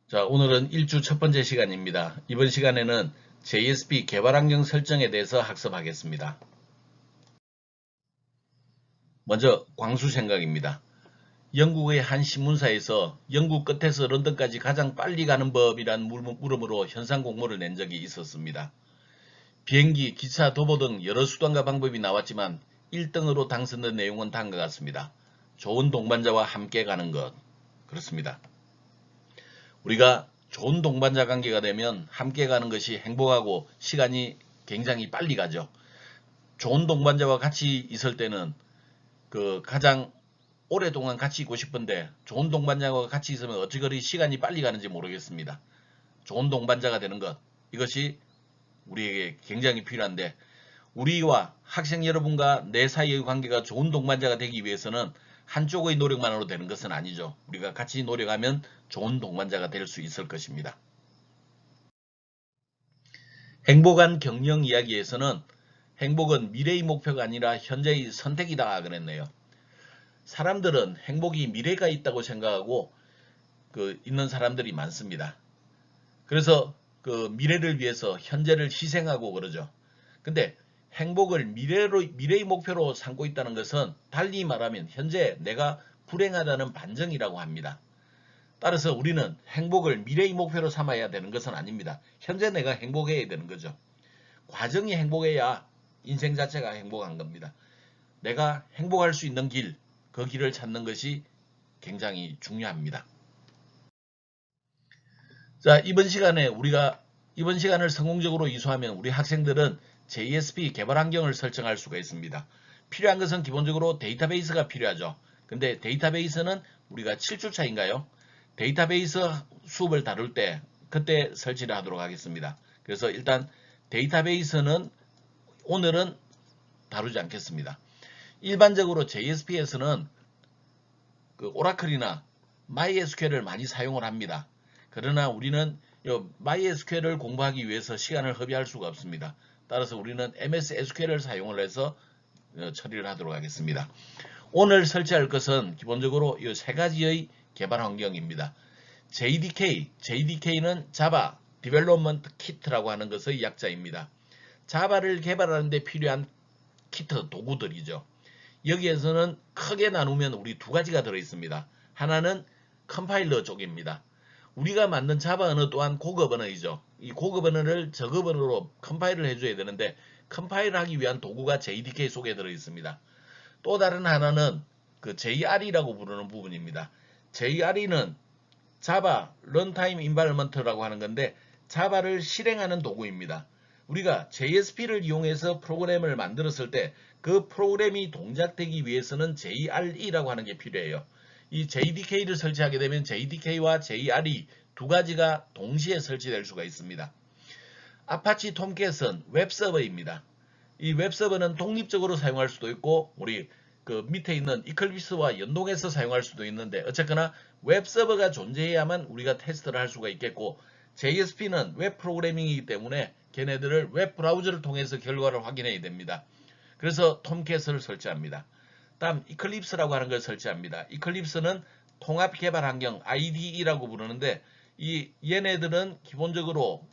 자, 오늘은 1주 첫 번째 시간입니다. 이번 시간에는 JSP 개발 환경 설정에 대해서 학습하겠습니다. 먼저 광수 생각입니다. 영국의 한 신문사에서 영국 끝에서 런던까지 가장 빨리 가는 법이란 물음으로 현상 공모를 낸 적이 있었습니다. 비행기, 기차, 도보 등 여러 수단과 방법이 나왔지만 1등으로 당선된 내용은 다음과 같습니다. 좋은 동반자와 함께 가는 것. 그렇습니다. 우리가 좋은 동반자 관계가 되면 함께 가는 것이 행복하고 시간이 굉장히 빨리 가죠. 좋은 동반자와 같이 있을 때는 가장 오랫동안 같이 있고 싶은데 좋은 동반자와 같이 있으면 어찌 그리 시간이 빨리 가는지 모르겠습니다. 좋은 동반자가 되는 것, 이것이 우리에게 굉장히 필요한데, 우리와 학생 여러분과 내 사이의 관계가 좋은 동반자가 되기 위해서는 한쪽의 노력만으로 되는 것은 아니죠. 우리가 같이 노력하면 좋은 동반자가 될 수 있을 것입니다. 행복한 경영 이야기에서는 행복은 미래의 목표가 아니라 현재의 선택이다 그랬네요. 사람들은 행복이 미래가 있다고 생각하고 있는 사람들이 많습니다. 그래서 미래를 위해서 현재를 희생하고 그러죠. 근데 행복을 미래의 목표로 삼고 있다는 것은 달리 말하면 현재 내가 불행하다는 반증이라고 합니다. 따라서 우리는 행복을 미래의 목표로 삼아야 되는 것은 아닙니다. 현재 내가 행복해야 되는 거죠. 과정이 행복해야 인생 자체가 행복한 겁니다. 내가 행복할 수 있는 길, 그 길을 찾는 것이 굉장히 중요합니다. 자, 이번 시간을 성공적으로 이수하면 우리 학생들은 JSP 개발 환경을 설정할 수가 있습니다. 필요한 것은 기본적으로 데이터베이스가 필요하죠. 근데 데이터베이스는 우리가 7주차인가요? 데이터베이스 수업을 다룰 때 그때 설치를 하도록 하겠습니다. 그래서 일단 데이터베이스는 오늘은 다루지 않겠습니다. 일반적으로 JSP에서는 오라클이나 MySQL을 많이 사용을 합니다. 그러나 우리는 MySQL을 공부하기 위해서 시간을 허비할 수가 없습니다. 따라서 우리는 MS SQL을 사용을 해서 처리를 하도록 하겠습니다. 오늘 설치할 것은 기본적으로 이 세 가지의 개발 환경입니다. JDK는 Java Development Kit라고 하는 것의 약자입니다. 자바를 개발하는 데 필요한 키트 도구들이죠. 여기에서는 크게 나누면 우리 두 가지가 들어있습니다. 하나는 컴파일러 쪽입니다. 우리가 만든 자바 언어 또한 고급 언어이죠. 이 고급 언어를 저급 언어로 컴파일을 해줘야 되는데 컴파일을 하기 위한 도구가 JDK 속에 들어있습니다. 또 다른 하나는 JRE라고 부르는 부분입니다. JRE는 자바 런타임 인바이러먼트라고 하는 건데 자바를 실행하는 도구입니다. 우리가 JSP를 이용해서 프로그램을 만들었을 때 그 프로그램이 동작되기 위해서는 JRE라고 하는 게 필요해요. 이 JDK를 설치하게 되면 JDK와 JRE 두 가지가 동시에 설치될 수가 있습니다. 아파치 톰캣은 웹서버입니다. 이 웹서버는 독립적으로 사용할 수도 있고 우리 밑에 있는 이클립스와 연동해서 사용할 수도 있는데 어쨌거나 웹서버가 존재해야만 우리가 테스트를 할 수가 있겠고 JSP는 웹 프로그래밍이기 때문에 걔네들을 웹 브라우저를 통해서 결과를 확인해야 됩니다. 그래서 톰캣을 설치합니다. 다음 이클립스라고 하는 걸 설치합니다. 이클립스는 통합 개발 환경 IDE라고 부르는데 얘네들은 기본적으로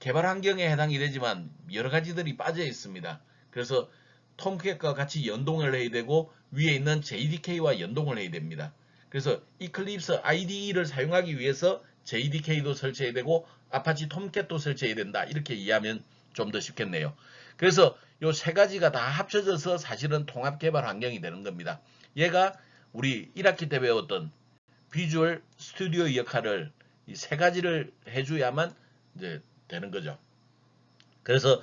개발 환경에 해당이 되지만 여러 가지들이 빠져 있습니다. 그래서 톰캣과 같이 연동을 해야 되고 위에 있는 JDK와 연동을 해야 됩니다. 그래서 이클립스 IDE를 사용하기 위해서 JDK도 설치해야 되고 아파치 톰캣도 설치해야 된다. 이렇게 이해하면 좀 더 쉽겠네요. 그래서 이 세 가지가 다 합쳐져서 사실은 통합 개발 환경이 되는 겁니다. 얘가 우리 1학기 때 배웠던 비주얼 스튜디오의 역할을 이 세 가지를 해줘야만 이제 되는 거죠. 그래서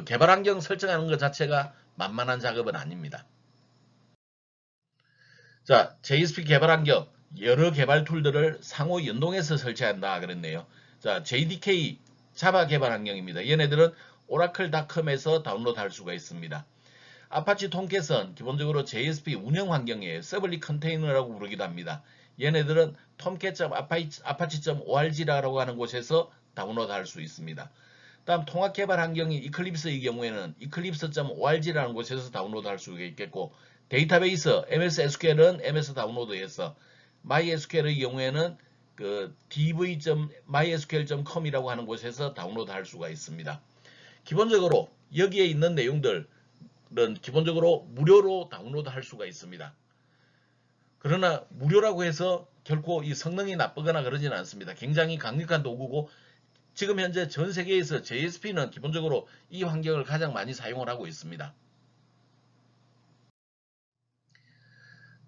개발 환경 설정하는 것 자체가 만만한 작업은 아닙니다. 자, JSP 개발 환경 여러 개발 툴들을 상호 연동해서 설치한다 그랬네요. 자, JDK 자바 개발 환경입니다. 얘네들은 오라클닷컴에서 다운로드할 수가 있습니다. 아파치 톰캣은 기본적으로 JSP 운영 환경이에요. 서블릿 컨테이너라고 부르기도 합니다. 얘네들은 tomcat.apache.org라고 하는 곳에서 다운로드할 수 있습니다. 다음 통합 개발 환경이 이클립스의 경우에는 eclipse.org라는 곳에서 다운로드할 수 있겠고 데이터베이스 MS SQL은 MS 다운로드해서 MySQL의 경우에는 그 dv.mysql.com이라고 하는 곳에서 다운로드 할 수가 있습니다. 기본적으로 여기에 있는 내용들은 기본적으로 무료로 다운로드 할 수가 있습니다. 그러나 무료라고 해서 결코 이 성능이 나쁘거나 그러지는 않습니다. 굉장히 강력한 도구고 지금 현재 전 세계에서 JSP는 기본적으로 이 환경을 가장 많이 사용을 하고 있습니다.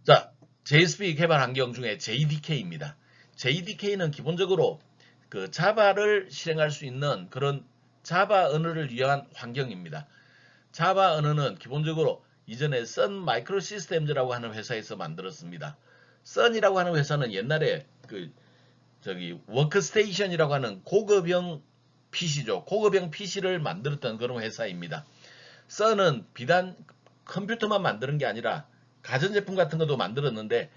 자, JSP 개발 환경 중에 JDK입니다. JDK는 기본적으로 그 자바를 실행할 수 있는 그런 자바 언어를 위한 환경입니다. 자바 언어는 기본적으로 이전에 Sun Microsystems라고 하는 회사에서 만들었습니다. Sun이라고 하는 회사는 옛날에 그 워크스테이션이라고 하는 고급형 PC죠. 고급형 PC를 만들었던 그런 회사입니다. Sun은 비단 컴퓨터만 만드는 게 아니라 가전제품 같은 것도 만들었는데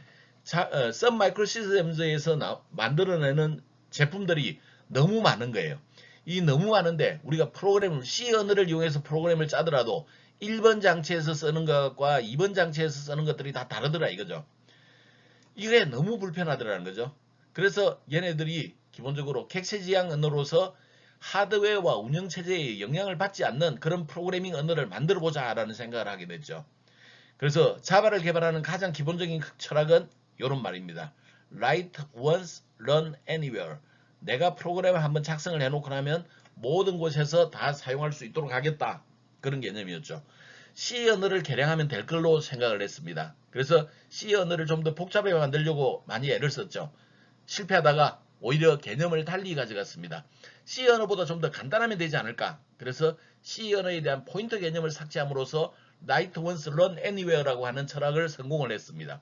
Sun Microsystems에서 만들어내는 제품들이 너무 많은 거예요. 이 너무 많은데 우리가 프로그램을 C 언어를 이용해서 프로그램을 짜더라도 1번 장치에서 쓰는 것과 2번 장치에서 쓰는 것들이 다 다르더라 이거죠. 이게 너무 불편하더라는 거죠. 그래서 얘네들이 기본적으로 객체지향 언어로서 하드웨어와 운영체제에 영향을 받지 않는 그런 프로그래밍 언어를 만들어보자 라는 생각을 하게 됐죠. 그래서 자바를 개발하는 가장 기본적인 철학은 이런 말입니다. Write once, run anywhere. 내가 프로그램을 한번 작성을 해놓고 나면 모든 곳에서 다 사용할 수 있도록 하겠다. 그런 개념이었죠. C 언어를 개량하면 될 걸로 생각을 했습니다. 그래서 C 언어를 좀 더 복잡하게 만들려고 많이 애를 썼죠. 실패하다가 오히려 개념을 달리 가져갔습니다. C 언어보다 좀 더 간단하면 되지 않을까. 그래서 C 언어에 대한 포인터 개념을 삭제함으로써 Write once, run anywhere라고 하는 철학을 성공을 했습니다.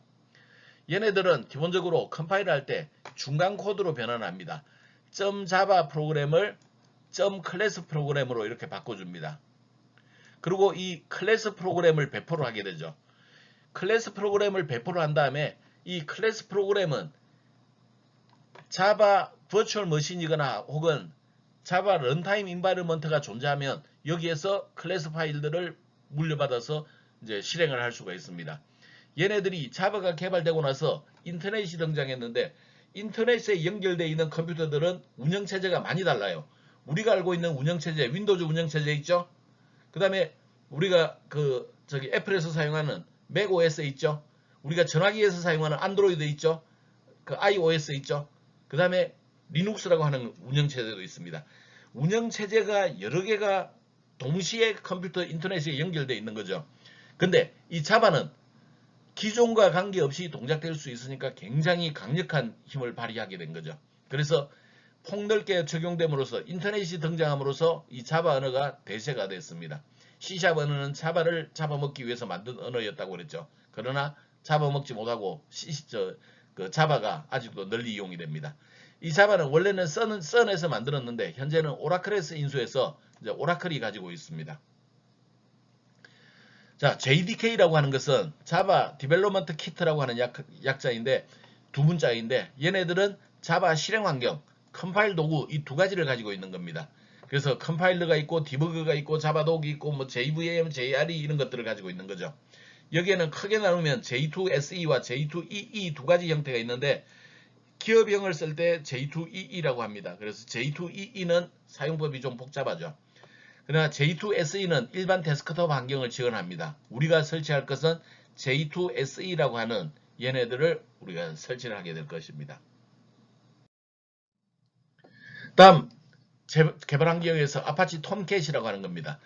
얘네들은 기본적으로 컴파일을 할 때 중간 코드로 변환합니다. .java 프로그램을 .class 프로그램으로 이렇게 바꿔줍니다. 그리고 이 클래스 프로그램을 배포를 하게 되죠. 클래스 프로그램을 배포를 한 다음에 이 클래스 프로그램은 자바 버추얼 머신이거나 혹은 자바 런타임 인바이러먼트가 존재하면 여기에서 클래스 파일들을 물려받아서 이제 실행을 할 수가 있습니다. 얘네들이 자바가 개발되고 나서 인터넷이 등장했는데 인터넷에 연결되어 있는 컴퓨터들은 운영체제가 많이 달라요. 우리가 알고 있는 운영체제, 윈도우즈 운영체제 있죠? 그 다음에 우리가 애플에서 사용하는 맥OS 있죠? 우리가 전화기에서 사용하는 안드로이드 있죠? 그 iOS 있죠? 그 다음에 리눅스라고 하는 운영체제도 있습니다. 운영체제가 여러 개가 동시에 컴퓨터 인터넷에 연결되어 있는 거죠. 근데 이 자바는 기존과 관계없이 동작될 수 있으니까 굉장히 강력한 힘을 발휘하게 된 거죠. 그래서 폭넓게 적용됨으로써 인터넷이 등장함으로써 이 자바 언어가 대세가 됐습니다. C# 언어는 자바를 잡아먹기 위해서 만든 언어였다고 그랬죠. 그러나 잡아먹지 못하고 자바가 아직도 널리 이용이 됩니다. 이 자바는 원래는 선에서 만들었는데 현재는 오라클에서 인수해서 이제 오라클이 가지고 있습니다. 자, JDK라고 하는 것은 자바 디벨롭먼트 키트라고 하는 약자인데 두 문자인데 얘네들은 자바 실행 환경, 컴파일 도구 이 두 가지를 가지고 있는 겁니다. 그래서 컴파일러가 있고 디버그가 있고 자바독이 있고 뭐 JVM, JRE 이런 것들을 가지고 있는 거죠. 여기에는 크게 나누면 J2SE와 J2EE 두 가지 형태가 있는데 기업형을 쓸 때 J2EE라고 합니다. 그래서 J2EE는 사용법이 좀 복잡하죠. 그러나 J2SE는 일반 데스크톱 환경을 지원합니다. 우리가 설치할 것은 J2SE라고 하는 얘네들을 우리가 설치를 하게 될 것입니다. 다음 개발 환경에서 아파치 톰캣이라고 하는 겁니다.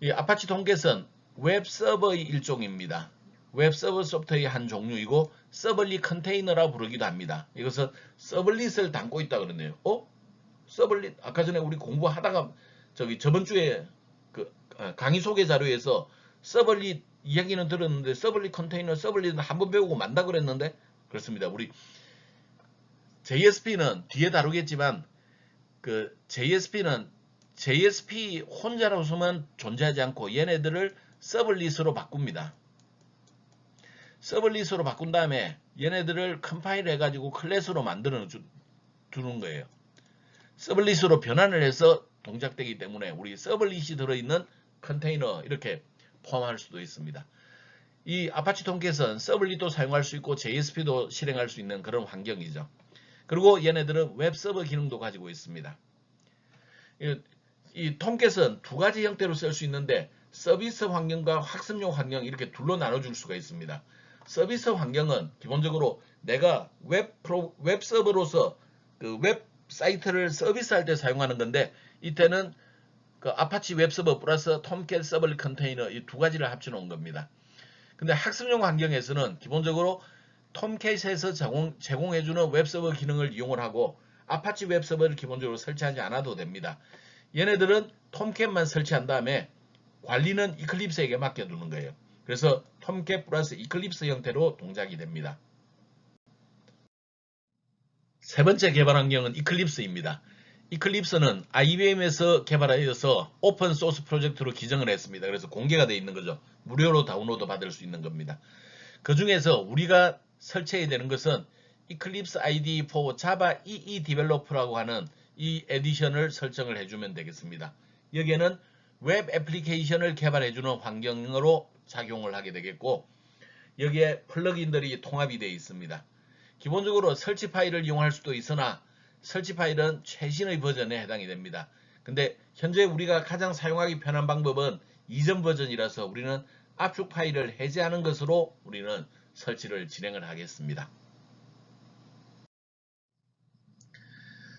이 아파치 톰캣은 웹 서버의 일종입니다. 웹 서버 소프트웨어의 한 종류이고 서블릿 컨테이너라 부르기도 합니다. 이것은 서블릿을 담고 있다 그러네요. 서블릿 아까 전에 우리 공부하다가 저번 주에 그 강의 소개 자료에서 서블릿 이야기는 들었는데 서블릿 컨테이너 서블릿은 한번 배우고 만다 그랬는데 그렇습니다. 우리 JSP는 뒤에 다루겠지만 그 JSP는 JSP 혼자로서만 존재하지 않고 얘네들을 서블릿으로 바꿉니다. 서블릿으로 바꾼 다음에 얘네들을 컴파일 해가지고 클래스로 만들어 두는 거예요. 서블릿으로 변환을 해서 동작되기 때문에 우리 서블릿이 들어있는 컨테이너 이렇게 포함할 수도 있습니다. 이 아파치 톰캣은 서블릿도 사용할 수 있고 JSP도 실행할 수 있는 그런 환경이죠. 그리고 얘네들은 웹서버 기능도 가지고 있습니다. 이 톰캣은 두 가지 형태로 쓸 수 있는데 서비스 환경과 학습용 환경 이렇게 둘로 나눠줄 수가 있습니다. 서비스 환경은 기본적으로 내가 웹서버로서 그 웹사이트를 서비스할 때 사용하는 건데 이때는 그 아파치 웹서버 플러스 톰캣 서버릿 컨테이너 이 두 가지를 합쳐 놓은 겁니다. 근데 학습용 환경에서는 기본적으로 톰캣에서 제공해주는 웹서버 기능을 이용을 하고 아파치 웹서버를 기본적으로 설치하지 않아도 됩니다. 얘네들은 톰캣만 설치한 다음에 관리는 이클립스에게 맡겨두는 거예요. 그래서 톰캣 플러스 이클립스 형태로 동작이 됩니다. 세 번째 개발 환경은 이클립스입니다. 이클립스는 IBM에서 개발하여서 오픈 소스 프로젝트로 기정을 했습니다. 그래서 공개가 되어 있는 거죠. 무료로 다운로드 받을 수 있는 겁니다. 그 중에서 우리가 설치해야 되는 것은 Eclipse IDE for Java EE Developer라고 하는 이 에디션을 설정을 해주면 되겠습니다. 여기에는 웹 애플리케이션을 개발해주는 환경으로 작용을 하게 되겠고 여기에 플러그인들이 통합이 되어 있습니다. 기본적으로 설치 파일을 이용할 수도 있으나 설치 파일은 최신의 버전에 해당이 됩니다. 근데 현재 우리가 가장 사용하기 편한 방법은 이전 버전이라서 우리는 압축 파일을 해제하는 것으로 우리는 설치를 진행을 하겠습니다.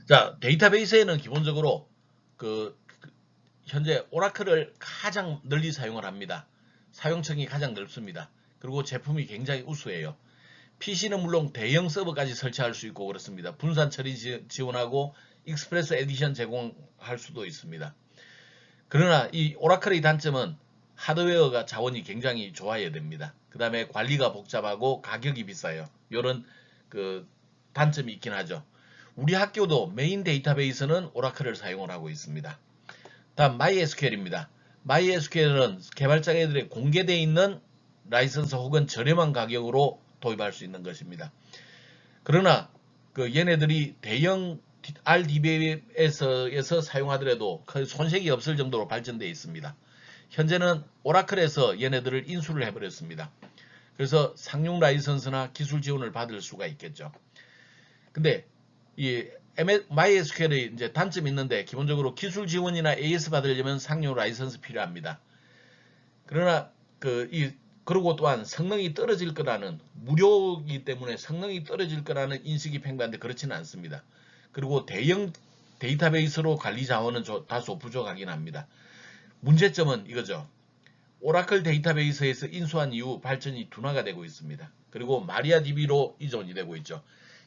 자, 데이터베이스에는 기본적으로 현재 오라클을 가장 널리 사용을 합니다. 사용층이 가장 넓습니다. 그리고 제품이 굉장히 우수해요. PC는 물론 대형 서버까지 설치할 수 있고 그렇습니다. 분산 처리 지원하고 익스프레스 에디션 제공할 수도 있습니다. 그러나 이 오라클의 단점은 하드웨어가 자원이 굉장히 좋아야 됩니다. 그 다음에 관리가 복잡하고 가격이 비싸요. 이런 단점이 있긴 하죠. 우리 학교도 메인 데이터베이스는 오라클을 사용을 하고 있습니다. 다음 MySQL입니다. MySQL은 개발자들의 공개되어 있는 라이선스 혹은 저렴한 가격으로 도입할 수 있는 것입니다. 그러나 얘네들이 대형 RDB에서 사용하더라도 손색이 없을 정도로 발전되어 있습니다. 현재는 오라클에서 얘네들을 인수를 해버렸습니다. 그래서 상용 라이선스나 기술 지원을 받을 수가 있겠죠. 근데 이 MySQL의 이제 단점이 있는데 기본적으로 기술 지원이나 AS 받으려면 상용 라이선스 필요합니다. 그러나 그리고 또한 성능이 떨어질 거라는 무료이기 때문에 성능이 떨어질 거라는 인식이 팽배한데 그렇지는 않습니다. 그리고 대형 데이터베이스로 관리 자원은 다소 부족하긴 합니다. 문제점은 이거죠. 오라클 데이터베이스에서 인수한 이후 발전이 둔화가 되고 있습니다. 그리고 마리아DB로 이전이 되고 있죠.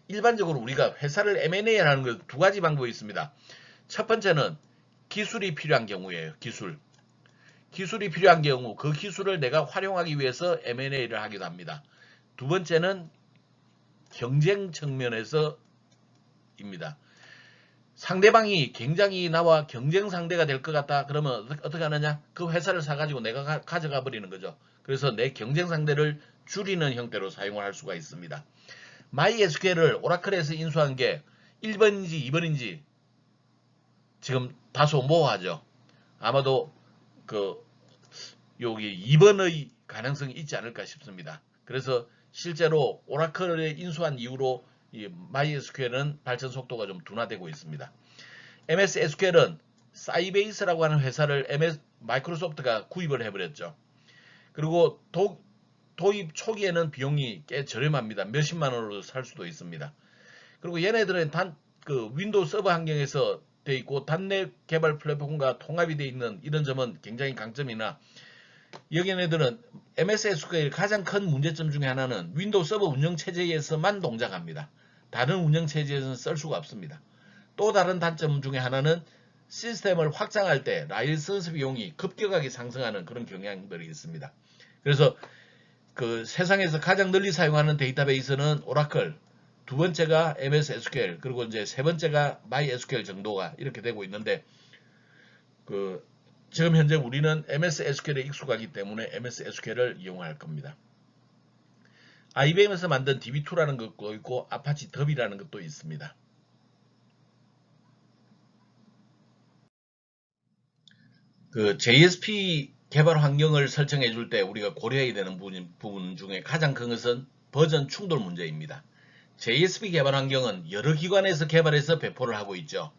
일반적으로 우리가 회사를 M&A를 하는 것 두 가지 방법이 있습니다. 첫 번째는 기술이 필요한 경우예요. 기술이 필요한 경우 그 기술을 내가 활용하기 위해서 M&A를 하기도 합니다. 두 번째는 경쟁 측면에서입니다. 상대방이 굉장히 나와 경쟁 상대가 될 것 같다. 그러면 어떻게 하느냐? 그 회사를 사가지고 내가 가져가 버리는 거죠. 그래서 내 경쟁 상대를 줄이는 형태로 사용을 할 수가 있습니다. MySQL을 오라클에서 인수한 게 1번인지 2번인지 지금 다소 모호하죠. 아마도 여기 2번의 가능성이 있지 않을까 싶습니다. 그래서 실제로 오라클을 인수한 이후로 이 MySQL은 발전 속도가 좀 둔화되고 있습니다. MSSQL은 사이베이스라고 하는 회사를 마이크로소프트가 구입을 해버렸죠. 그리고 도입 초기에는 비용이 꽤 저렴합니다. 몇십만 원으로 살 수도 있습니다. 그리고 얘네들은 윈도우 서버 환경에서 되어 있고 단넷 개발 플랫폼과 통합이 되어 있는 이런 점은 굉장히 강점이나 여기네들은 MSSQL 가장 큰 문제점 중에 하나는 윈도우 서버 운영체제에서만 동작합니다. 다른 운영체제에서는 쓸 수가 없습니다. 또 다른 단점 중에 하나는 시스템을 확장할 때 라이선스 비용이 급격하게 상승하는 그런 경향들이 있습니다. 그래서 세상에서 가장 널리 사용하는 데이터베이스는 오라클, 두 번째가 MSSQL, 그리고 이제 세 번째가 MySQL 정도가 이렇게 되고 있는데 지금 현재 우리는 MSSQL에 익숙하기 때문에 MSSQL을 이용할 겁니다. IBM에서 만든 DB2라는 것도 있고 아파치 더비라는 것도 있습니다. JSP 개발 환경을 설정해 줄 때 우리가 고려해야 되는 부분 중에 가장 큰 것은 버전 충돌 문제입니다. JSP 개발 환경은 여러 기관에서 개발해서 배포를 하고 있죠.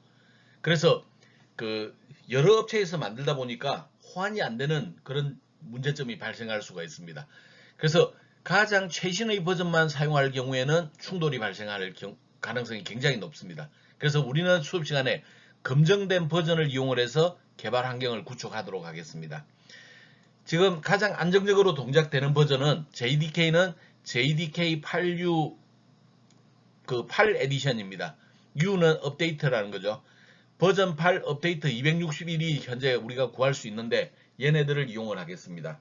그래서 그 여러 업체에서 만들다 보니까 호환이 안 되는 그런 문제점이 발생할 수가 있습니다. 그래서 가장 최신의 버전만 사용할 경우에는 충돌이 발생할 가능성이 굉장히 높습니다. 그래서 우리는 수업 시간에 검증된 버전을 이용을 해서 개발 환경을 구축하도록 하겠습니다. 지금 가장 안정적으로 동작되는 버전은 JDK는 JDK 86 8 에디션입니다. U는 업데이트라는 거죠. 버전 8 업데이트 261이 현재 우리가 구할 수 있는데 얘네들을 이용을 하겠습니다.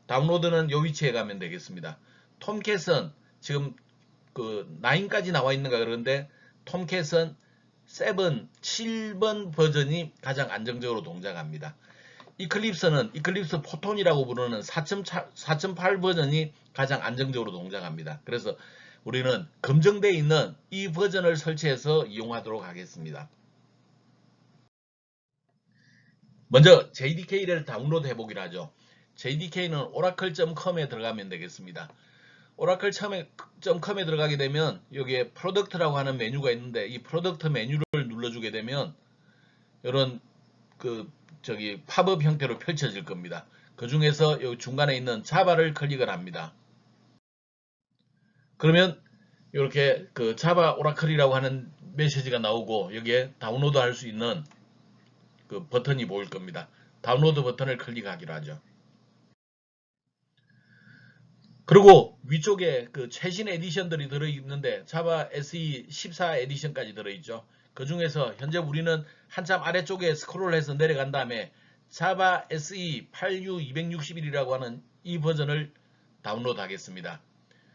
다운로드는 요 위치에 가면 되겠습니다. 톰캣은 지금 그 9까지 나와 있는가 그런데 톰캣은 7번 버전이 가장 안정적으로 동작합니다. 이클립스는 이클립스 포톤이라고 부르는 4.8 버전이 가장 안정적으로 동작합니다. 그래서 우리는 검증되어 있는 이 버전을 설치해서 이용하도록 하겠습니다. 먼저 JDK를 다운로드 해보기로 하죠. JDK는 oracle.com에 들어가면 되겠습니다. oracle.com에 들어가게 되면 여기에 프로덕트라고 하는 메뉴가 있는데 이 프로덕트 메뉴를 눌러주게 되면 이런 팝업 형태로 펼쳐질 겁니다. 그 중에서 여기 중간에 있는 자바를 클릭을 합니다. 그러면 이렇게 그 자바 오라클이라고 하는 메시지가 나오고 여기에 다운로드 할 수 있는 그 버튼이 보일 겁니다. 다운로드 버튼을 클릭하기로 하죠. 그리고 위쪽에 그 최신 에디션들이 들어있는데 자바 SE 14 에디션까지 들어있죠. 그 중에서 현재 우리는 한참 아래쪽에 스크롤해서 내려간 다음에 자바 SE 8U261이라고 하는 이 버전을 다운로드 하겠습니다.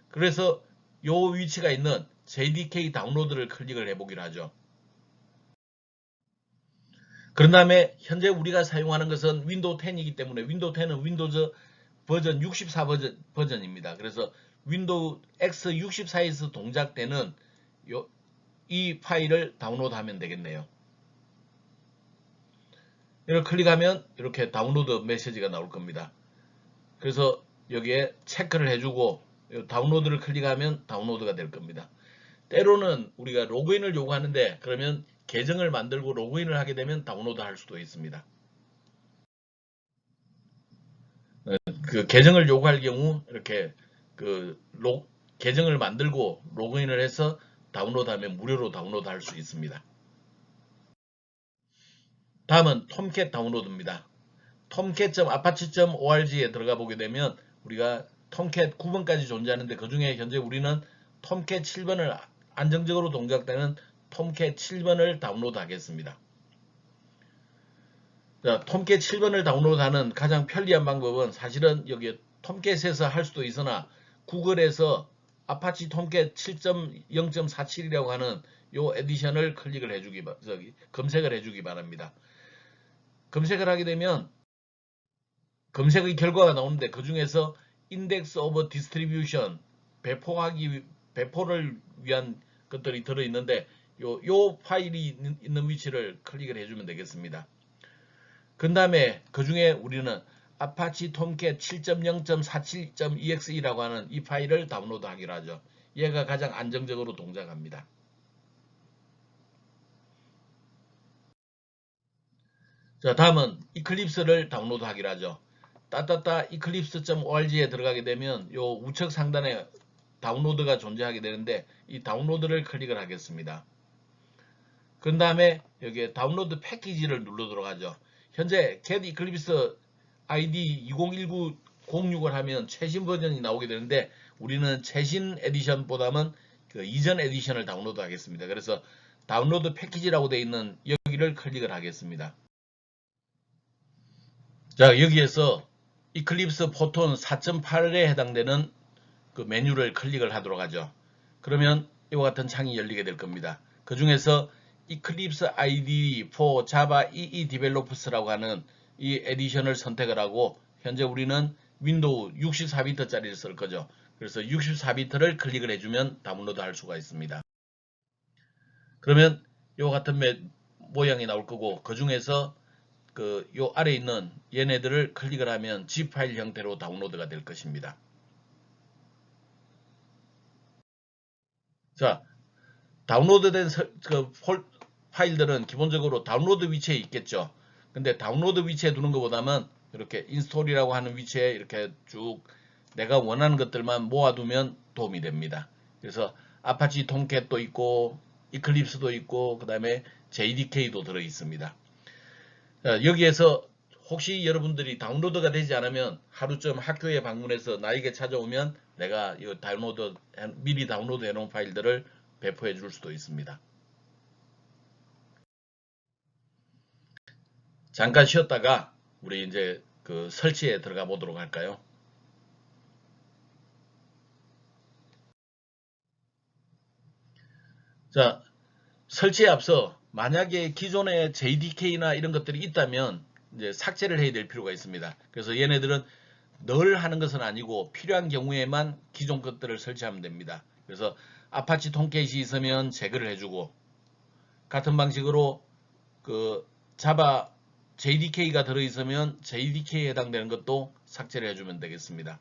그래서 요 위치가 있는 JDK 다운로드를 클릭을 해보기로 하죠. 그런 다음에 현재 우리가 사용하는 것은 윈도우 10이기 때문에 윈도우 10은 윈도우즈 버전 64 버전입니다. 그래서 윈도우 X64에서 동작되는 이 파일을 다운로드하면 되겠네요. 이걸 클릭하면 이렇게 다운로드 메시지가 나올 겁니다. 그래서 여기에 체크를 해주고 다운로드를 클릭하면 다운로드가 될 겁니다. 때로는 우리가 로그인을 요구하는데 그러면 계정을 만들고 로그인을 하게 되면 다운로드 할 수도 있습니다. 그 계정을 요구할 경우 이렇게 계정을 만들고 로그인을 해서 다운로드하면 무료로 다운로드할 수 있습니다. 다음은 톰캣 다운로드입니다. tomcat.apache.org에 들어가 보게 되면 우리가 톰캣 9번까지 존재하는데 그 중에 현재 우리는 톰캣 7번을 안정적으로 동작되는 톰캣 7번을 다운로드 하겠습니다. 자, 톰캣 7번을 다운로드하는 가장 편리한 방법은 사실은 여기 톰캣에서 할 수도 있으나 구글에서 아파치 톰캣 7.0.47이라고 하는 요 에디션을 클릭을 해주기 검색을 해주기 바랍니다. 검색을 하게 되면 검색의 결과가 나오는데 그 중에서 인덱스 오브 디스트리뷰션 배포를 위한 것들이 들어있는데 요 파일이 있는 위치를 클릭을 해주면 되겠습니다. 그 다음에 그 중에 우리는 아파치 톰캣 7.0.47.exe라고 하는 이 파일을 다운로드 하기로 하죠. 얘가 가장 안정적으로 동작합니다. 자, 다음은 이클립스를 다운로드 하기로 하죠. 따따따 eclipse.org에 들어가게 되면 요 우측 상단에 다운로드가 존재하게 되는데 이 다운로드를 클릭을 하겠습니다. 그 다음에 여기에 다운로드 패키지를 눌러도록 하죠. 현재 get eclipse ID 2019-06을 하면 최신 버전이 나오게 되는데 우리는 최신 에디션보다는 그 이전 에디션을 다운로드 하겠습니다. 그래서 다운로드 패키지라고 되어 있는 여기를 클릭을 하겠습니다. 자, 여기에서 이클립스 포톤 4.8에 해당되는 그 메뉴를 클릭을 하도록 하죠. 그러면 이와 같은 창이 열리게 될 겁니다. 그 중에서 Eclipse IDE for Java EE Developers라고 하는 이 에디션을 선택을 하고 현재 우리는 윈도우 64비트짜리를 쓸 거죠. 그래서 64비트를 클릭을 해주면 다운로드 할 수가 있습니다. 그러면 이와 같은 모양이 나올 거고 그 중에서 요 아래에 있는 얘네들을 클릭을 하면 zip 파일 형태로 다운로드가 될 것입니다. 자, 다운로드된 파일들은 기본적으로 다운로드 위치에 있겠죠. 근데 다운로드 위치에 두는 것보다는 이렇게 인스톨이라고 하는 위치에 이렇게 쭉 내가 원하는 것들만 모아두면 도움이 됩니다. 그래서 아파치 톰캣도 있고 이클립스도 있고 그 다음에 JDK도 들어 있습니다. 여기에서 혹시 여러분들이 다운로드가 되지 않으면 하루쯤 학교에 방문해서 나에게 찾아오면 내가 이 미리 다운로드 해놓은 파일들을 배포해 줄 수도 있습니다. 잠깐 쉬었다가 우리 이제 그 설치에 들어가 보도록 할까요? 자, 설치에 앞서 만약에 기존에 JDK나 이런 것들이 있다면 이제 삭제를 해야 될 필요가 있습니다. 그래서 얘네들은 늘 하는 것은 아니고 필요한 경우에만 기존 것들을 설치하면 됩니다. 그래서 아파치 톰캣이 있으면 제거를 해주고 같은 방식으로 그 자바 JDK가 들어있으면 JDK에 해당되는 것도 삭제를 해주면 되겠습니다.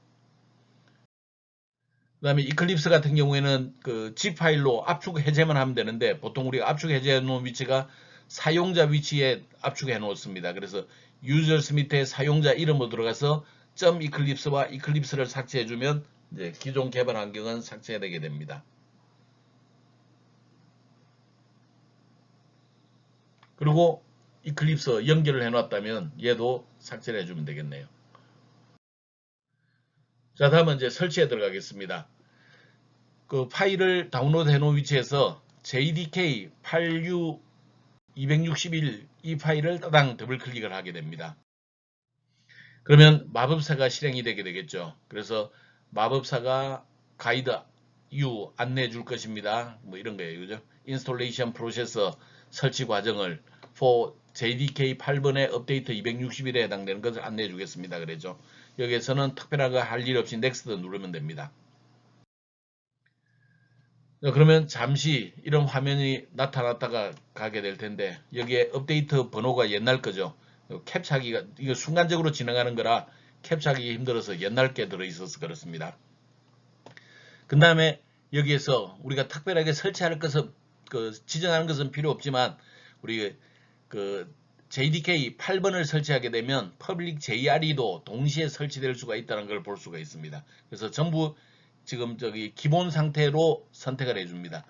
그 다음에 이클립스 같은 경우에는 그 zip 파일로 압축 해제만 하면 되는데 보통 우리가 압축 해제해 놓은 위치가 사용자 위치에 압축해 놓습니다. 그래서 users 밑에 사용자 이름으로 들어가서 .eclipse와 eclipse를 삭제해 주면 이제 기존 개발 환경은 삭제되게 됩니다. 그리고 이클립스 연결을 해놨다면 얘도 삭제를 해주면 되겠네요. 자, 다음은 이제 설치에 들어가겠습니다. 그 파일을 다운로드 해놓은 위치에서 JDK 8U261 이 파일을 따당 더블 클릭을 하게 됩니다. 그러면 마법사가 실행이 되게 되겠죠. 그래서 마법사가 가이드 U 안내해 줄 것입니다. 뭐 이런 거예요. 그죠? 인스톨레이션 프로세서 설치 과정을 for JDK 8번의 업데이트 261에 해당되는 것을 안내해 주겠습니다. 그랬죠. 여기에서는 특별하게 할 일 없이 넥스트 누르면 됩니다. 그러면 잠시 이런 화면이 나타났다가 가게 될 텐데 여기에 업데이트 번호가 옛날 거죠. 캡처하기가 이거 순간적으로 진행하는 거라 캡처하기 힘들어서 옛날 게 들어있어서 그렇습니다. 그 다음에 여기에서 우리가 특별하게 설치할 것은 지정하는 것은 필요 없지만 우리 그 JDK 8번을 설치하게 되면 Public JRE도 동시에 설치될 수가 있다는 걸 볼 수가 있습니다. 그래서 전부 지금 기본 상태로 선택을 해줍니다.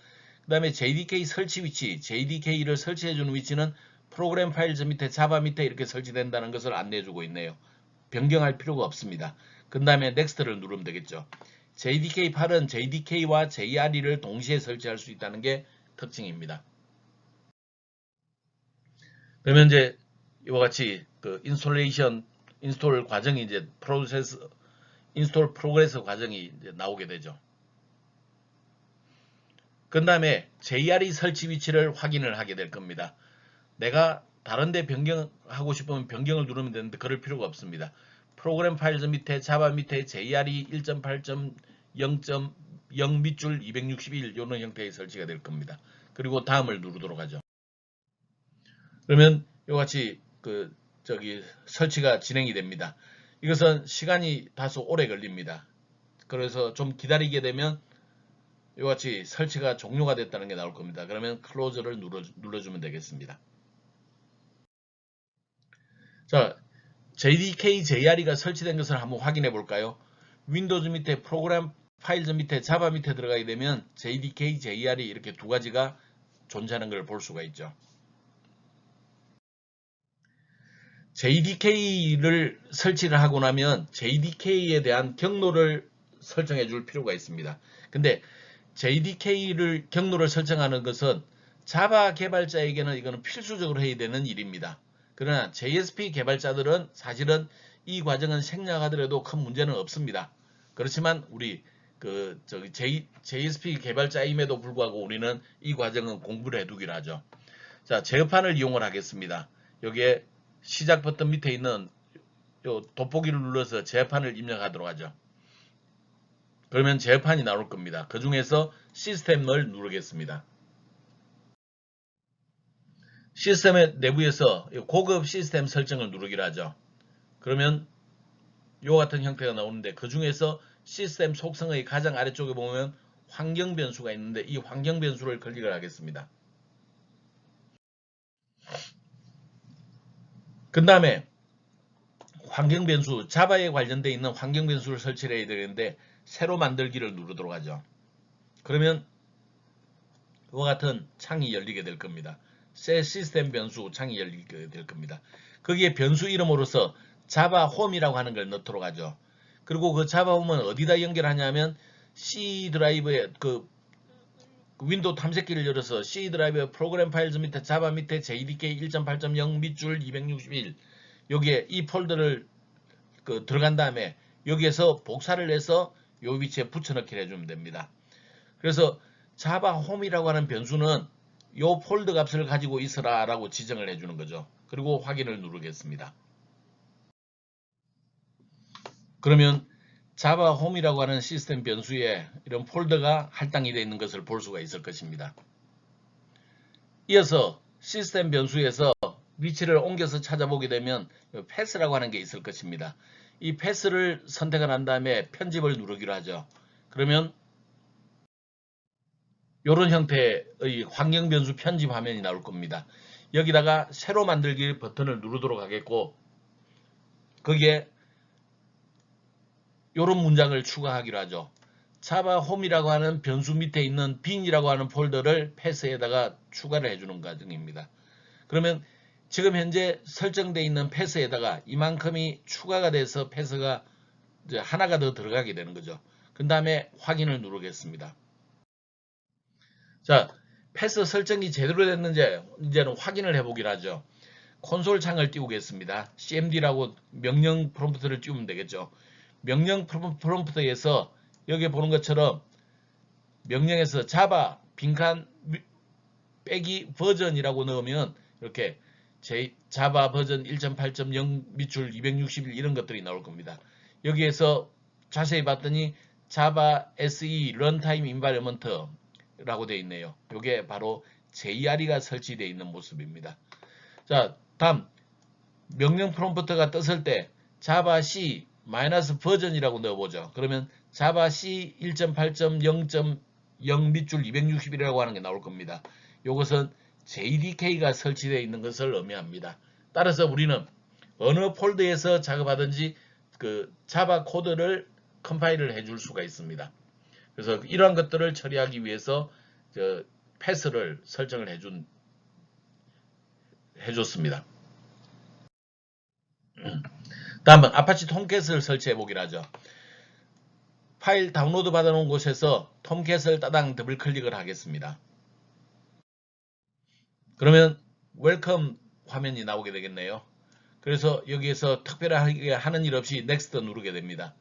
그 다음에 JDK 설치 위치, JDK를 설치해주는 위치는 프로그램 파일즈 밑에 자바 밑에 이렇게 설치된다는 것을 안내해주고 있네요. 변경할 필요가 없습니다. 그 다음에 넥스트를 누르면 되겠죠. JDK 8은 JDK와 JRE를 동시에 설치할 수 있다는 게 특징입니다. 그러면 이제 이와 같이 그 인스톨 과정이 이제 인스톨 프로그레스 과정이 이제 나오게 되죠. 그 다음에 JRE 설치 위치를 확인을 하게 될 겁니다. 내가 다른데 변경하고 싶으면 변경을 누르면 되는데 그럴 필요가 없습니다. 프로그램 파일즈 밑에 자바 밑에 JRE 1.8.0.0 밑줄 261 이런 형태의 설치가 될 겁니다. 그리고 다음을 누르도록 하죠. 그러면 이같이 설치가 진행이 됩니다. 이것은 시간이 다소 오래 걸립니다. 그래서 좀 기다리게 되면 이같이 설치가 종료가 됐다는 게 나올 겁니다. 그러면 클로즈를 눌러주면 되겠습니다. 자, JDK JRE가 설치된 것을 한번 확인해 볼까요? 윈도우즈 밑에 프로그램 파일즈 밑에 자바 밑에 들어가게 되면 JDK JRE 이렇게 두 가지가 존재하는 걸 볼 수가 있죠. JDK를 설치를 하고 나면 JDK에 대한 경로를 설정해 줄 필요가 있습니다. 근데 JDK를 경로를 설정하는 것은 자바 개발자에게는 이거는 필수적으로 해야 되는 일입니다. 그러나 JSP 개발자들은 사실은 이 과정은 생략하더라도 큰 문제는 없습니다. 그렇지만 우리 JSP 개발자임에도 불구하고 우리는 이 과정은 공부를 해두기로 하죠. 자, 제어판을 이용을 하겠습니다. 여기에 시작 버튼 밑에 있는 요 돋보기를 눌러서 제어판을 입력하도록 하죠. 그러면 제어판이 나올 겁니다. 그 중에서 시스템을 누르겠습니다. 시스템의 내부에서 고급 시스템 설정을 누르기로 하죠. 그러면 요 같은 형태가 나오는데 그 중에서 시스템 속성의 가장 아래쪽에 보면 환경 변수가 있는데 이 환경 변수를 클릭을 하겠습니다. 그 다음에 환경 변수, 자바에 관련되어 있는 환경 변수를 설치를 해야 되는데 새로 만들기를 누르도록 하죠. 그러면 이와 같은 창이 열리게 될 겁니다. 새 시스템 변수 창이 열리게 될 겁니다. 거기에 변수 이름으로서 자바 홈이라고 하는 걸 넣도록 하죠. 그리고 그 자바 홈은 어디다 연결하냐면 C 드라이브에 윈도우 탐색기를 열어서 C 드라이브의 프로그램 파일즈 밑에 자바 밑에 JDK 1.8.0 밑줄 261 여기에 이 폴더를 들어간 다음에 여기에서 복사를 해서 요 위치에 붙여넣기를 해주면 됩니다. 그래서 자바 홈이라고 하는 변수는 요 폴더 값을 가지고 있어라 라고 지정을 해주는 거죠. 그리고 확인을 누르겠습니다. 그러면 자바 홈이라고 하는 시스템 변수에 이런 폴더가 할당이 되어 있는 것을 볼 수가 있을 것입니다. 이어서 시스템 변수에서 위치를 옮겨서 찾아보게 되면 패스라고 하는 게 있을 것입니다. 이 패스를 선택을 한 다음에 편집을 누르기로 하죠. 그러면 이런 형태의 환경 변수 편집 화면이 나올 겁니다. 여기다가 새로 만들기 버튼을 누르도록 하겠고 거기에 이런 문장을 추가하기로 하죠. 자바 홈이라고 하는 변수 밑에 있는 bin이라고 하는 폴더를 패스에다가 추가를 해주는 과정입니다. 그러면 지금 현재 설정되어 있는 패스에다가 이만큼이 추가가 돼서 패스가 이제 하나가 더 들어가게 되는 거죠. 그 다음에 확인을 누르겠습니다. 자, 패스 설정이 제대로 됐는지 이제는 확인을 해보기로 하죠. 콘솔 창을 띄우겠습니다. cmd라고 명령 프롬프트를 띄우면 되겠죠. 명령 프롬프트에서 여기 보는 것처럼 명령에서 자바 빈칸 빼기 버전이라고 넣으면 이렇게 자바 버전 1.8.0 밑줄 261 이런 것들이 나올 겁니다. 여기에서 자세히 봤더니 자바 SE 런타임 인바이러먼트 라고 되어 있네요. 이게 바로 JRE가 설치되어 있는 모습입니다. 자, 다음 명령 프롬프트가 떴을 때 자바 C 마이너스 버전이라고 넣어보죠. 그러면 자바 C 1.8.0.0 밑줄 261이라고 하는 게 나올 겁니다. 이것은 JDK가 설치되어 있는 것을 의미합니다. 따라서 우리는 어느 폴더에서 작업하든지 그 자바 코드를 컴파일을 해줄 수가 있습니다. 그래서 이러한 것들을 처리하기 위해서 패스를 설정을 해줬습니다. 다음은 아파치 톰캣을 설치해 보기로 하죠. 파일 다운로드 받아놓은 곳에서 톰캣을 따당 더블 클릭을 하겠습니다. 그러면 웰컴 화면이 나오게 되겠네요. 그래서 여기에서 특별하게 하는 일 없이 넥스트 누르게 됩니다.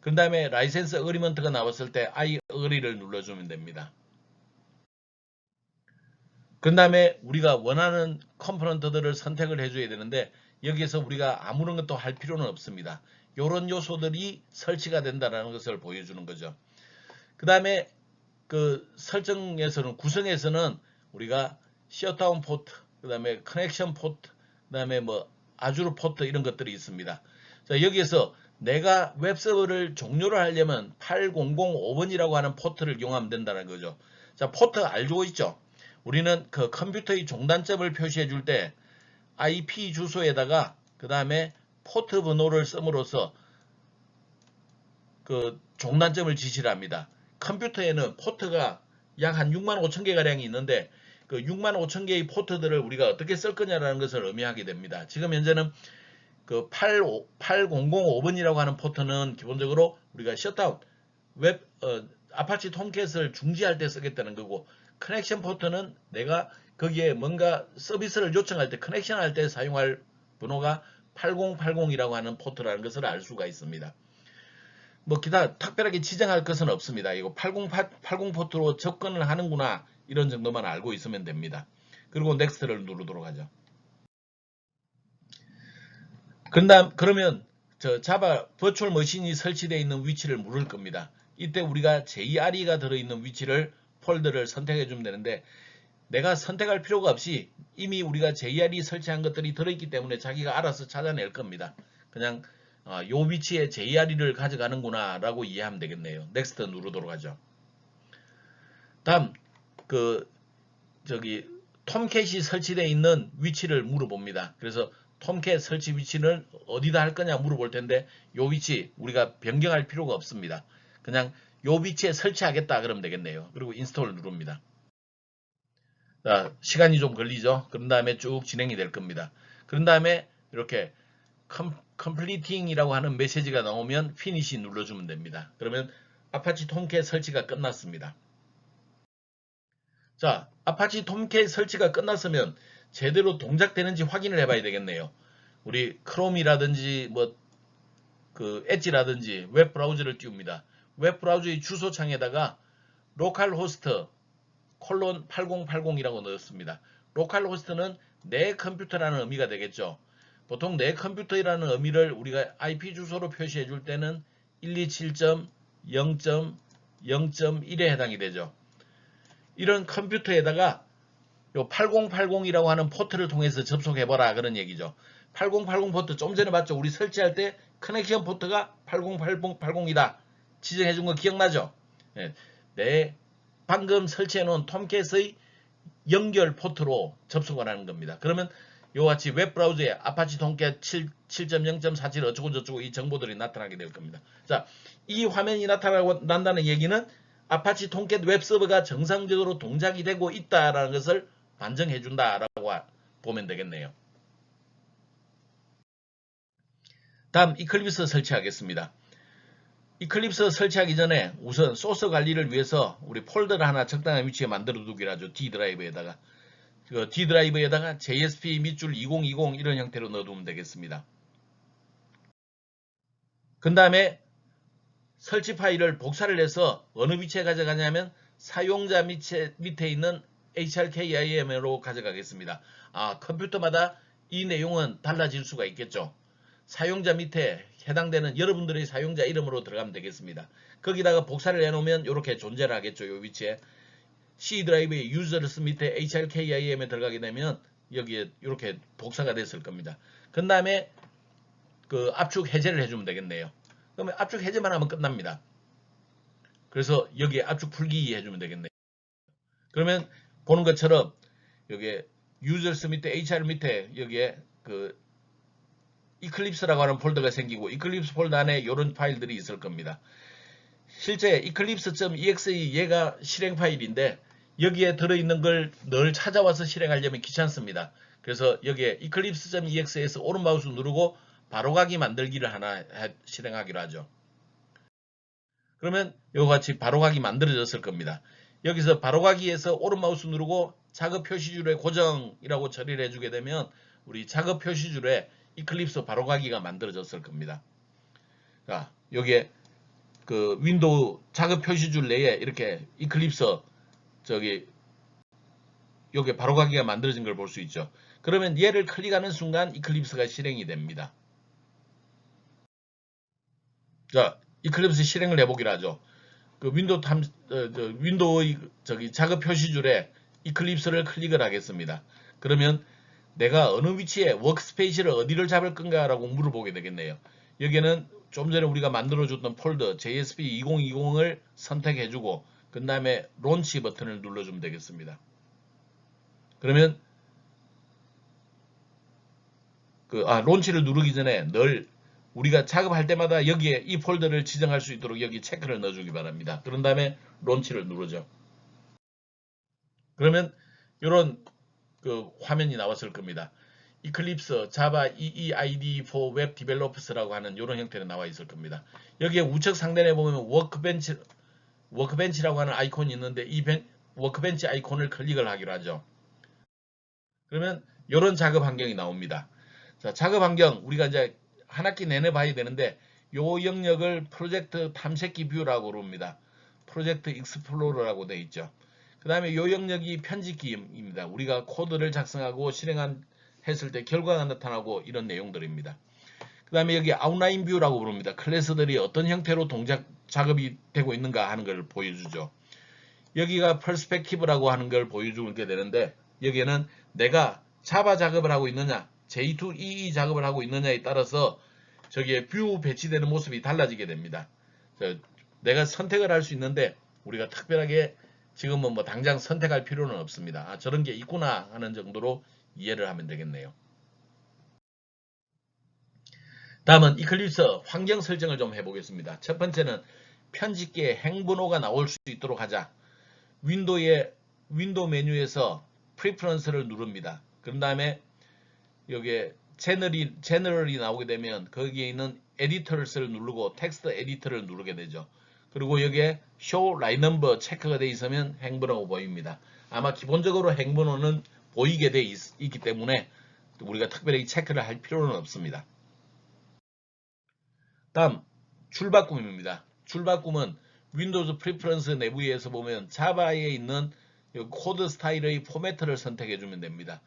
그 다음에 라이센스 어그리먼트가 나왔을 때 I agree,를 눌러주면 됩니다. 그 다음에 우리가 원하는 컴포넌트들을 선택을 해줘야 되는데 여기에서 우리가 아무런 것도 할 필요는 없습니다. 이런 요소들이 설치가 된다는 것을 보여주는 거죠. 그 다음에 그 설정에서는 구성에서는 우리가 셧다운 포트, 그 다음에 커넥션 포트, 그 다음에 뭐 아주르 포트 이런 것들이 있습니다. 자, 여기에서 내가 웹서버를 종료를 하려면 8005번이라고 하는 포트를 이용하면 된다는 거죠. 자, 포트 알고 있죠? 우리는 그 컴퓨터의 종단점을 표시해 줄 때 IP 주소에다가 그 다음에 포트 번호를 씀으로써 그 종단점을 지시를 합니다. 컴퓨터에는 포트가 약 한 65,000개 가량이 있는데 그 65,000개의 포트들을 우리가 어떻게 쓸 거냐라는 것을 의미하게 됩니다. 지금 현재는 그 8005번이라고 하는 포트는 기본적으로 우리가 셧다운 아파치 톰캣을 중지할 때 쓰겠다는 거고, 커넥션 포트는 내가 거기에 뭔가 서비스를 요청할 때 커넥션 할 때 사용할 번호가 8080이라고 하는 포트라는 것을 알 수가 있습니다. 뭐 기타 특별하게 지정할 것은 없습니다. 이거 80 포트로 접근을 하는구나 이런 정도만 알고 있으면 됩니다. 그리고 넥스트를 누르도록 하죠. 그러면 저 자바 버추얼 머신이 설치되어 있는 위치를 물을 겁니다. 이때 우리가 JRE가 들어있는 위치를 폴더를 선택해 주면 되는데 내가 선택할 필요가 없이 이미 우리가 JRE 설치한 것들이 들어있기 때문에 자기가 알아서 찾아낼 겁니다. 그냥 요 위치에 JRE를 가져가는구나 라고 이해하면 되겠네요. 넥스트 누르도록 하죠. 다음 저기 톰캣이 설치되어 있는 위치를 물어봅니다. 그래서 톰캣 설치 위치는 어디다 할 거냐 물어볼 텐데 요 위치 우리가 변경할 필요가 없습니다. 그냥 요 위치에 설치하겠다 그러면 되겠네요. 그리고 인스톨 누릅니다. 자, 시간이 좀 걸리죠. 그런 다음에 쭉 진행이 될 겁니다. 그런 다음에 이렇게 completing이라고 하는 메시지가 나오면 finish 눌러주면 됩니다. 그러면 아파치 톰캣 설치가 끝났습니다. 자, 아파치 톰캣 설치가 끝났으면 제대로 동작되는지 확인을 해봐야 되겠네요. 우리 크롬이라든지 엣지라든지 웹 브라우저를 띄웁니다. 웹 브라우저의 주소창에다가 로컬호스트 콜론 8080이라고 넣었습니다. 로컬호스트는 내 컴퓨터라는 의미가 되겠죠. 보통 내 컴퓨터라는 의미를 우리가 IP 주소로 표시해 줄 때는 127.0.0.1에 해당이 되죠. 이런 컴퓨터에다가 요 8080이라고 하는 포트를 통해서 접속해봐라 그런 얘기죠. 8080 포트 좀 전에 봤죠. 우리 설치할 때 커넥션 포트가 8080이다 지정해준 거 기억나죠? 네, 내 방금 설치해놓은 톰캣의 연결 포트로 접속을 하는 겁니다. 그러면 요같이 웹브라우저에 아파치 톰캣 7.0.47 어쩌고저쩌고 이 정보들이 나타나게 될 겁니다. 자, 이 화면이 나타난다는 얘기는 아파치 톰캣 웹서버가 정상적으로 동작이 되고 있다는 것을 반증해 준다라고 보면 되겠네요. 다음 이클립스 설치하겠습니다. 이클립스 설치하기 전에 우선 소스 관리를 위해서 우리 폴더를 하나 적당한 위치에 만들어 두기로 하죠. D 드라이브에다가. 그 D 드라이브에다가 JSP 밑줄 2020 이런 형태로 넣어두면 되겠습니다. 그 다음에 설치 파일을 복사를 해서 어느 위치에 가져가냐면 사용자 밑에 있는 HRKIM으로 가져가겠습니다. 컴퓨터마다 이 내용은 달라질 수가 있겠죠. 사용자 밑에 해당되는 여러분들의 사용자 이름으로 들어가면 되겠습니다. 거기다가 복사를 해놓으면 이렇게 존재를 하겠죠. 이 위치에 C 드라이브의 유저스 밑에 HRKIM에 들어가게 되면 여기에 이렇게 복사가 됐을 겁니다. 그 다음에 그 압축 해제를 해주면 되겠네요. 그러면 압축 해제만 하면 끝납니다. 그래서 여기에 압축 풀기 해주면 되겠네요. 그러면 보는 것처럼 여기에 유저스 밑에 HR 밑에 여기에 그 이클립스라고 하는 폴더가 생기고 이클립스 폴더 안에 이런 파일들이 있을 겁니다. 실제 eclipse.exe 얘가 실행 파일인데 여기에 들어있는 걸 늘 찾아와서 실행하려면 귀찮습니다. 그래서 여기에 eclipse.exe에서 오른 마우스 누르고 바로가기 만들기를 하나 실행하기로 하죠. 그러면 이와 같이 바로가기 만들어졌을 겁니다. 여기서 바로가기에서 오른 마우스 누르고 작업 표시줄에 고정이라고 처리를 해주게 되면 우리 작업 표시줄에 이클립스 바로가기가 만들어졌을 겁니다. 자, 여기에 그 윈도우 작업 표시줄 내에 이렇게 이클립스 여기 바로가기가 만들어진 걸 볼 수 있죠. 그러면 얘를 클릭하는 순간 이클립스가 실행이 됩니다. 자, 이클립스 실행을 해보기로 하죠. 그 윈도우의 작업 표시줄에 이클립스를 클릭을 하겠습니다. 그러면 내가 어느 위치에 워크스페이스를 어디를 잡을 건가라고 물어보게 되겠네요. 여기에는 좀 전에 우리가 만들어줬던 폴더 JSP 2020을 선택해주고 그 다음에 론치 버튼을 눌러주면 되겠습니다. 그러면 론치를 누르기 전에 늘 우리가 작업할 때마다 여기에 이 폴더를 지정할 수 있도록 여기 체크를 넣어주기 바랍니다. 그런 다음에 론치를 누르죠. 그러면 이런 그 화면이 나왔을 겁니다. 이클립스 자바 EEID for Web Developers라고 하는 이런 형태로 나와 있을 겁니다. 여기에 우측 상단에 보면 워크벤치라고 하는 아이콘이 있는데 이 워크벤치 아이콘을 클릭을 하기로 하죠. 그러면 이런 작업 환경이 나옵니다. 자, 작업 환경 우리가 이제 한 학기 내내 봐야 되는데 요 영역을 프로젝트 탐색기 뷰라고 부릅니다. 프로젝트 익스플로러라고 되어 있죠. 그 다음에 요 영역이 편집기입니다. 우리가 코드를 작성하고 실행했을 때 결과가 나타나고 이런 내용들입니다. 그 다음에 여기 아웃라인 뷰라고 부릅니다. 클래스들이 어떤 형태로 작업이 되고 있는가 하는 걸 보여주죠. 여기가 퍼스펙티브라고 하는 걸 보여주게 되는데 여기에는 내가 자바 작업을 하고 있느냐 J2EE 작업을 하고 있느냐에 따라서 저기에 뷰 배치되는 모습이 달라지게 됩니다. 내가 선택을 할 수 있는데 우리가 특별하게 지금은 뭐 당장 선택할 필요는 없습니다. 아, 저런 게 있구나 하는 정도로 이해를 하면 되겠네요. 다음은 이클립스 환경 설정을 좀 해보겠습니다. 첫 번째는 편집기에 행번호가 나올 수 있도록 하자. 윈도우 메뉴에서 프리퍼런스를 누릅니다. 그런 다음에 여기에 제너럴이 나오게 되면 거기에 있는 에디터를 누르고 텍스트 에디터를 누르게 되죠. 그리고 여기에 show line number 체크가 되어 있으면 행번호가 보입니다. 아마 기본적으로 행번호는 보이게 되어 있기 때문에 우리가 특별히 체크를 할 필요는 없습니다. 다음 줄바꿈입니다. 줄바꿈은 윈도우즈 프리퍼런스 내부에서 보면 자바에 있는 코드 스타일의 포매트를 선택해 주면 됩니다.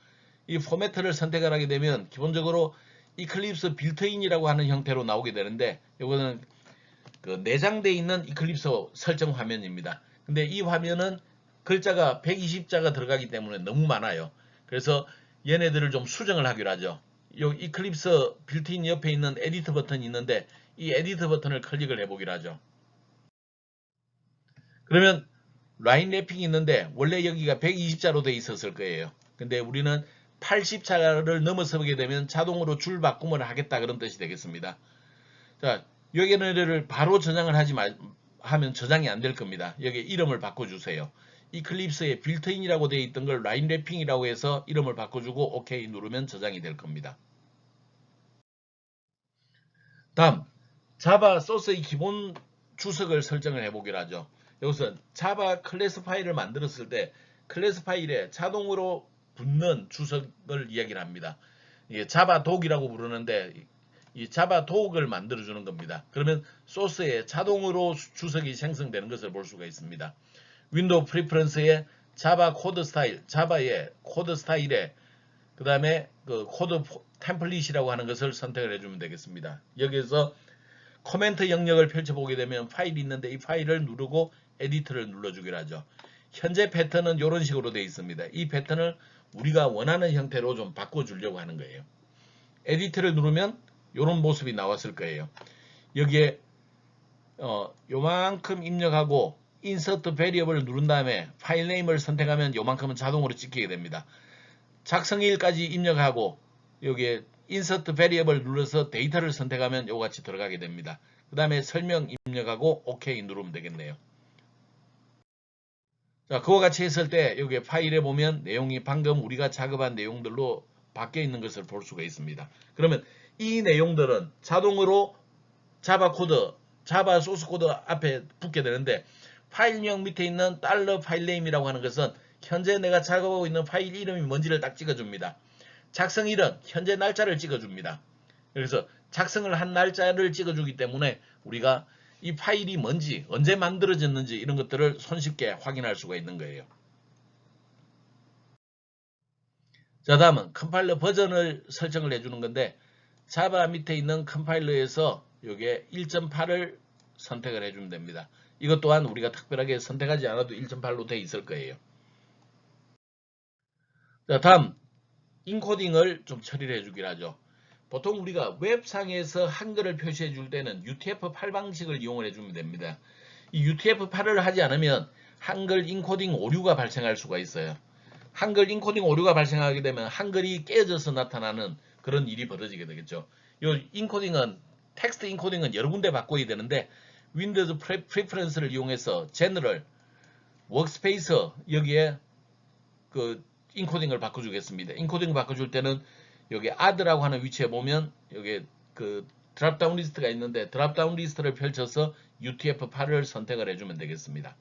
이 포매트를 선택을 하게 되면 기본적으로 이클립스 빌트인이라고 하는 형태로 나오게 되는데 이거는 그 내장되어 있는 이클립스 설정 화면입니다. 근데 이 화면은 글자가 120자가 들어가기 때문에 너무 많아요. 그래서 얘네들을 좀 수정을 하기로 하죠. 이 이클립스 빌트인 옆에 있는 에디터 버튼이 있는데 이 에디터 버튼을 클릭을 해보기로 하죠. 그러면 라인 랩핑이 있는데 원래 여기가 120자로 되어 있었을 거예요. 근데 우리는 80자를 넘어서게 되면 자동으로 줄 바꿈을 하겠다 그런 뜻이 되겠습니다. 자, 여기를 바로 저장을 하면 저장이 안 될 겁니다. 여기 이름을 바꿔주세요. 이클립스에 빌트인이라고 되어 있던 걸 라인 랩핑이라고 해서 이름을 바꿔주고 OK 누르면 저장이 될 겁니다. 다음 자바 소스의 기본 주석을 설정을 해보기로 하죠. 여기서 자바 클래스 파일을 만들었을 때 클래스 파일에 자동으로 붙는 주석을 이야기를 합니다. 자바 독이라고 부르는데 이 자바 독을 만들어주는 겁니다. 그러면 소스에 자동으로 주석이 생성되는 것을 볼 수가 있습니다. 윈도우 프리퍼런스에 자바 코드 스타일, 자바의 코드 스타일에 그 다음에 그 코드 템플릿이라고 하는 것을 선택을 해주면 되겠습니다. 여기서 코멘트 영역을 펼쳐보게 되면 파일이 있는데 이 파일을 누르고 에디터를 눌러주기로 하죠. 현재 패턴은 이런 식으로 되어 있습니다. 이 패턴을 우리가 원하는 형태로 좀 바꿔주려고 하는 거예요. 에디터를 누르면 이런 모습이 나왔을 거예요. 여기에 요만큼 입력하고 인서트 베리어블을 누른 다음에 파일 네임을 선택하면 요만큼은 자동으로 찍히게 됩니다. 작성일까지 입력하고 여기에 인서트 베리어블 눌러서 데이터를 선택하면 요같이 들어가게 됩니다. 그 다음에 설명 입력하고 OK 누르면 되겠네요. 자, 그와 같이 했을 때 여기 파일에 보면 내용이 방금 우리가 작업한 내용들로 바뀌어 있는 것을 볼 수가 있습니다. 그러면 이 내용들은 자동으로 자바 코드, 자바 소스 코드 앞에 붙게 되는데 파일명 밑에 있는 달러 파일 네임이라고 하는 것은 현재 내가 작업하고 있는 파일 이름이 뭔지를 딱 찍어줍니다. 작성일은 현재 날짜를 찍어줍니다. 그래서 작성을 한 날짜를 찍어주기 때문에 우리가 이 파일이 뭔지, 언제 만들어졌는지 이런 것들을 손쉽게 확인할 수가 있는 거예요. 자, 다음은 컴파일러 버전을 설정을 해주는 건데 자바 밑에 있는 컴파일러에서 요게 1.8을 선택을 해주면 됩니다. 이것 또한 우리가 특별하게 선택하지 않아도 1.8로 되어 있을 거예요. 자, 다음 인코딩을 좀 처리를 해주기로 하죠. 보통 우리가 웹상에서 한글을 표시해 줄 때는 UTF-8 방식을 이용을 해주면 됩니다. 이 UTF-8을 하지 않으면 한글 인코딩 오류가 발생할 수가 있어요. 한글 인코딩 오류가 발생하게 되면 한글이 깨져서 나타나는 그런 일이 벌어지게 되겠죠. 이 인코딩은 텍스트 인코딩은 여러 군데 바꿔야 되는데 윈도우즈 프리퍼런스를 이용해서 제너럴, 워크스페이스 여기에 그 인코딩을 바꿔주겠습니다. 인코딩을 바꿔줄 때는 여기 add라고 하는 위치에 보면 여기 그 드랍다운 리스트가 있는데 드랍다운 리스트를 펼쳐서 UTF-8을 선택을 해주면 되겠습니다.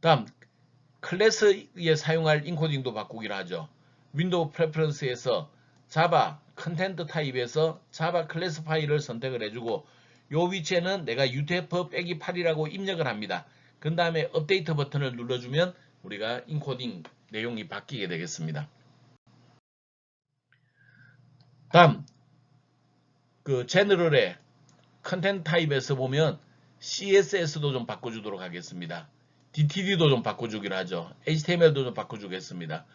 다음 클래스에 사용할 인코딩도 바꾸기로 하죠. 윈도우 프레퍼런스에서 자바 컨텐트 타입에서 자바 클래스 파일을 선택을 해주고 이 위치에는 내가 UTF-8이라고 입력을 합니다. 그 다음에 업데이트 버튼을 눌러주면 우리가 인코딩 내용이 바뀌게 되겠습니다. 다음 그 제너럴의 컨텐트 타입에서 보면 CSS도 좀 바꿔주도록 하겠습니다. DTD도 좀 바꿔주기로 하죠. HTML도 좀 바꿔주겠습니다.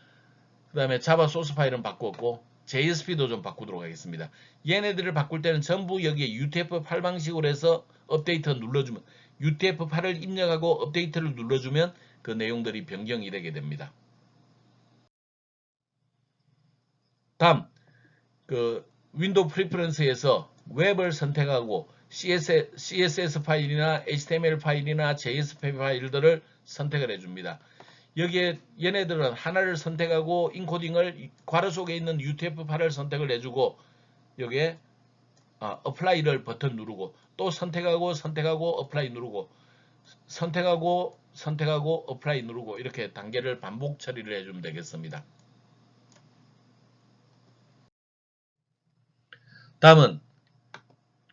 그 다음에 자바 소스 파일은 바꿨고 JSP도 좀 바꾸도록 하겠습니다. 얘네들을 바꿀 때는 전부 여기에 UTF-8 방식으로 해서 업데이트 눌러주면 UTF-8을 입력하고 업데이트를 눌러주면 그 내용들이 변경이 되게 됩니다. 다음 그 윈도우 프리퍼런스에서 웹을 선택하고 CSS 파일이나 HTML 파일이나 JS 파일들을 선택을 해줍니다. 여기에 얘네들은 하나를 선택하고 인코딩을 괄호 속에 있는 UTF-8을 선택을 해주고 여기에 apply를 버튼 누르고 또 선택하고 apply 누르고 선택하고 apply 누르고 이렇게 단계를 반복 처리를 해주면 되겠습니다. 다음은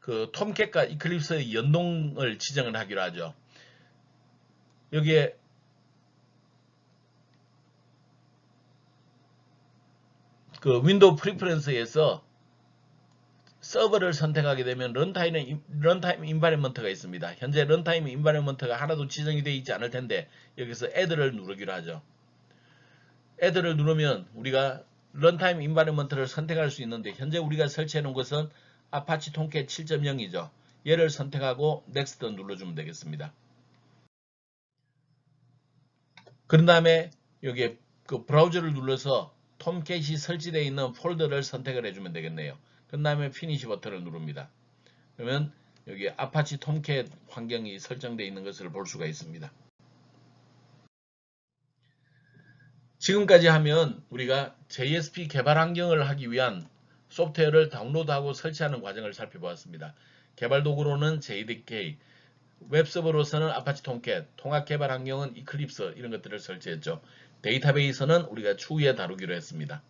그 톰캣과 이클립스의 연동을 지정을 하기로 하죠. 여기에 그 윈도우 프리퍼런스에서 서버를 선택하게 되면 런타임 인바이러먼트가 있습니다. 현재 런타임 인바이러먼트가 하나도 지정이 되어 있지 않을 텐데 여기서 add를 누르기로 하죠. add를 누르면 우리가 런타임 인바이러먼트를 선택할 수 있는데 현재 우리가 설치해 놓은 것은 아파치 톰캣 7.0이죠. 얘를 선택하고 next 눌러주면 되겠습니다. 그런 다음에 여기에 그 브라우저를 눌러서 톰캣이 설치되어 있는 폴더를 선택을 해주면 되겠네요. 그 다음에 피니시 버튼을 누릅니다. 그러면 여기 아파치 톰캣 환경이 설정되어 있는 것을 볼 수가 있습니다. 지금까지 하면 우리가 JSP 개발 환경을 하기 위한 소프트웨어를 다운로드하고 설치하는 과정을 살펴보았습니다. 개발 도구로는 JDK, 웹서버로서는 아파치 톰캣, 통합 개발 환경은 이클립스 이런 것들을 설치했죠. 데이터베이스는 우리가 추후에 다루기로 했습니다.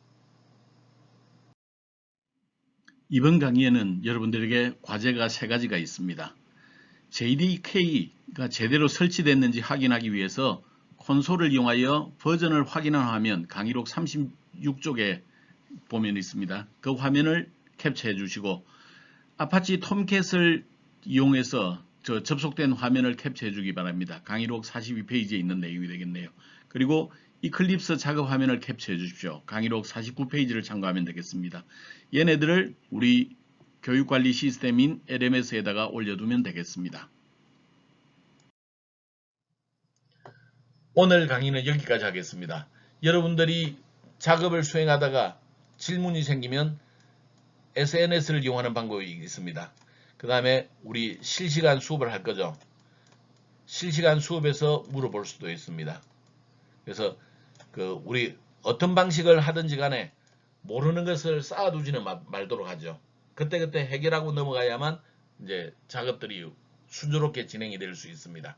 이번 강의에는 여러분들에게 과제가 3가지가 있습니다. JDK가 제대로 설치됐는지 확인하기 위해서 콘솔을 이용하여 버전을 확인한 화면 강의록 36쪽에 보면 있습니다. 그 화면을 캡처해 주시고 아파치 톰캣을 이용해서 접속된 화면을 캡처해 주기 바랍니다. 강의록 42페이지에 있는 내용이 되겠네요. 그리고 이클립스 작업 화면을 캡처해 주십시오. 강의록 49페이지를 참고하면 되겠습니다. 얘네들을 우리 교육관리 시스템인 LMS에다가 올려두면 되겠습니다. 오늘 강의는 여기까지 하겠습니다. 여러분들이 작업을 수행하다가 질문이 생기면 SNS를 이용하는 방법이 있습니다. 그 다음에 우리 실시간 수업을 할 거죠. 실시간 수업에서 물어볼 수도 있습니다. 그래서 우리 어떤 방식을 하든지 간에 모르는 것을 쌓아두지는 말도록 하죠. 그때그때 해결하고 넘어가야만 이제 작업들이 순조롭게 진행이 될 수 있습니다.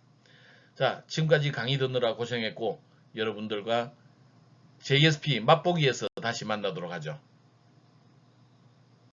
자, 지금까지 강의 듣느라 고생했고 여러분들과 JSP 맛보기에서 다시 만나도록 하죠.